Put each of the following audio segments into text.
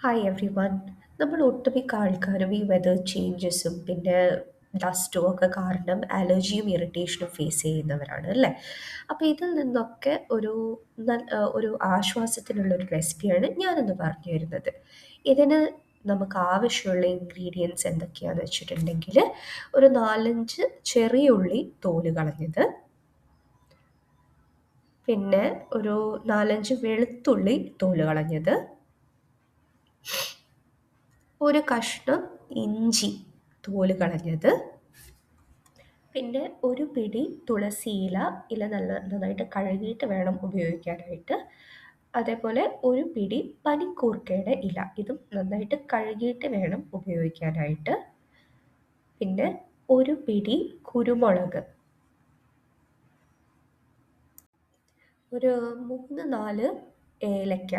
Hi every one. നമ്മൾ ഒട്ടുമിക്ക ആൾക്കാരും ഈ വെതർ ചേഞ്ചസും പിന്നെ ഡസ്റ്റും ഒക്കെ കാരണം അലർജിയും ഇറിറ്റേഷനും ഫേസ് ചെയ്യുന്നവരാണ് അല്ലേ? അപ്പോൾ ഇതിൽ നിന്നൊക്കെ ഒരു ആശ്വാസത്തിനുള്ളൊരു റെസിപ്പിയാണ് ഞാനിന്ന് പറഞ്ഞു തരുന്നത്. ഇതിന് നമുക്ക് ആവശ്യമുള്ള ഇൻഗ്രീഡിയൻസ് എന്തൊക്കെയാണെന്ന് വെച്ചിട്ടുണ്ടെങ്കിൽ ഒരു 4-5 ചെറിയ ഉള്ളി തോല് കളഞ്ഞത്, പിന്നെ ഒരു 4-5 വെളുത്തുള്ളി തോല് കളഞ്ഞത്, ഒരു കഷ്ണം ഇഞ്ചി തോല് കളഞ്ഞത്, പിന്നെ ഒരു പിടി തുളസിയില. നന്നായിട്ട് കഴുകിയിട്ട് വേണം ഉപയോഗിക്കാനായിട്ട്. അതേപോലെ ഒരു പിടി പനിക്കൂർക്കയുടെ ഇല, ഇതും നന്നായിട്ട് കഴുകിയിട്ട് വേണം ഉപയോഗിക്കാനായിട്ട്. പിന്നെ ഒരു പിടി കുരുമുളക്, ഒരു 3-4 ഏലക്ക,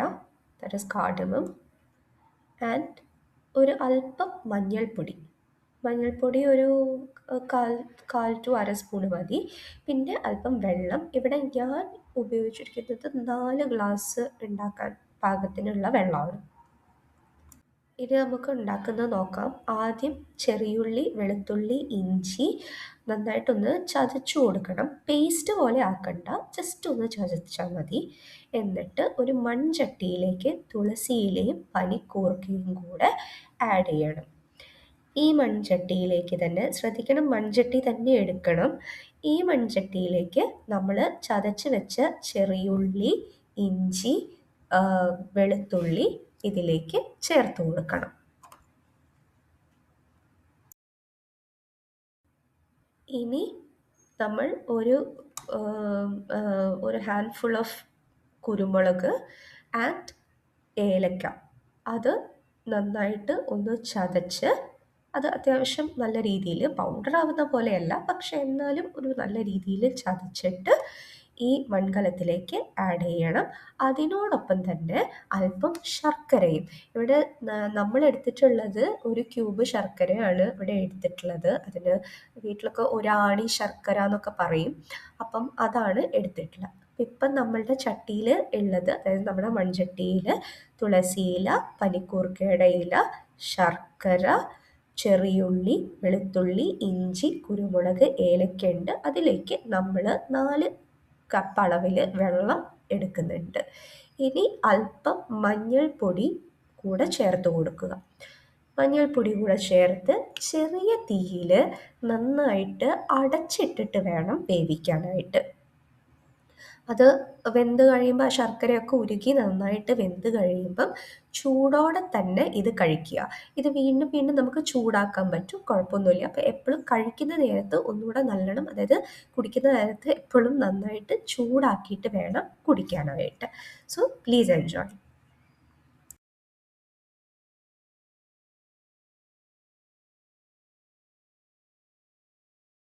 ദാറ്റ് ഇസ് കാർഡമം, ആൻഡ് ഒരു അല്പം മഞ്ഞൾപ്പൊടി. മഞ്ഞൾപ്പൊടി ഒരു കാൽ കാൽ ടു അര സ്പൂണ് മതി. പിന്നെ അല്പം വെള്ളം. ഇവിടെ ഞാൻ ഉപയോഗിച്ചിരിക്കുന്നത് 4 ഗ്ലാസ് ഉണ്ടാക്കാൻ പാകത്തിനുള്ള വെള്ളമാണ്. ഇത് നമുക്ക് ഉണ്ടാക്കുന്നത് നോക്കാം. ആദ്യം ചെറിയുള്ളി, വെളുത്തുള്ളി, ഇഞ്ചി നന്നായിട്ടൊന്ന് ചതച്ചു കൊടുക്കണം. പേസ്റ്റ് പോലെ ആക്കണ്ട, ജസ്റ്റ് ഒന്ന് ചതച്ചാൽ മതി. എന്നിട്ട് ഒരു മൺചട്ടിയിലേക്ക് തുളസിയിലയും പനിക്കൂർക്കയും കൂടെ ആഡ് ചെയ്യണം. ഈ മൺചട്ടിയിലേക്ക് തന്നെ ശ്രദ്ധിക്കണം, മൺചട്ടി തന്നെ എടുക്കണം. ഈ മൺചട്ടിയിലേക്ക് നമ്മൾ ചതച്ച് വെച്ച ചെറിയുള്ളി, ഇഞ്ചി, വെളുത്തുള്ളി ഇതിലേക്ക് ചേർത്ത് കൊടുക്കണം. ഇനി നമ്മൾ ഒരു ഹാൻഡ്ഫുൾ ഓഫ് കുരുമുളക് ആൻഡ് ഏലക്ക, അത് നന്നായിട്ട് ഒന്ന് ചതച്ച്, അത് അത്യാവശ്യം നല്ല രീതിയിൽ പൗഡർ ആവുന്ന പോലെയല്ല, പക്ഷെ എന്നാലും ഒരു നല്ല രീതിയിൽ ചതച്ചിട്ട് ഈ മൺകലത്തിലേക്ക് ആഡ് ചെയ്യണം. അതിനോടൊപ്പം തന്നെ അല്പം ശർക്കരയും. ഇവിടെ നമ്മൾ എടുത്തിട്ടുള്ളത് ഒരു ക്യൂബ് ശർക്കരയാണ് ഇവിടെ എടുത്തിട്ടുള്ളത്. അതിന് വീട്ടിലൊക്കെ ഒരാണി ശർക്കര എന്നൊക്കെ പറയും. അപ്പം അതാണ് എടുത്തിട്ടുള്ളത്. ഇപ്പം നമ്മളുടെ ചട്ടിയിൽ ഉള്ളത്, അതായത് നമ്മുടെ മൺചട്ടിയിൽ തുളസിയില, പനിക്കൂർക്കയുടെ ഇല, ശർക്കര, ചെറിയുള്ളി, വെളുത്തുള്ളി, ഇഞ്ചി, കുരുമുളക്, ഏലക്കയുണ്ട്. അതിലേക്ക് നമ്മൾ 4 കപ്പ് അളവിൽ വെള്ളം എടുക്കുന്നുണ്ട്. ഇനി അല്പം മഞ്ഞൾപ്പൊടി കൂടെ ചേർത്ത് കൊടുക്കുക. മഞ്ഞൾപ്പൊടി കൂടെ ചേർത്ത് ചെറിയ തീയിൽ നന്നായിട്ട് അടച്ചിട്ടിട്ട് വേണം വേവിക്കാനായിട്ട്. അത് വെന്ത് കഴിയുമ്പോൾ ആ ശർക്കരയൊക്കെ ഉരുകി നന്നായിട്ട് വെന്ത് കഴിയുമ്പം ചൂടോടെ തന്നെ ഇത് കഴിക്കുക. ഇത് വീണ്ടും വീണ്ടും നമുക്ക് ചൂടാക്കാൻ പറ്റും, കുഴപ്പമൊന്നുമില്ല. അപ്പോൾ എപ്പോഴും കഴിക്കുന്ന നേരത്ത് ഒന്നുകൂടെ നല്ലോണം, അതായത് കുടിക്കുന്ന നേരത്ത് എപ്പോഴും നന്നായിട്ട് ചൂടാക്കിയിട്ട് വേണം കുടിക്കാനായിട്ട്. So please enjoy.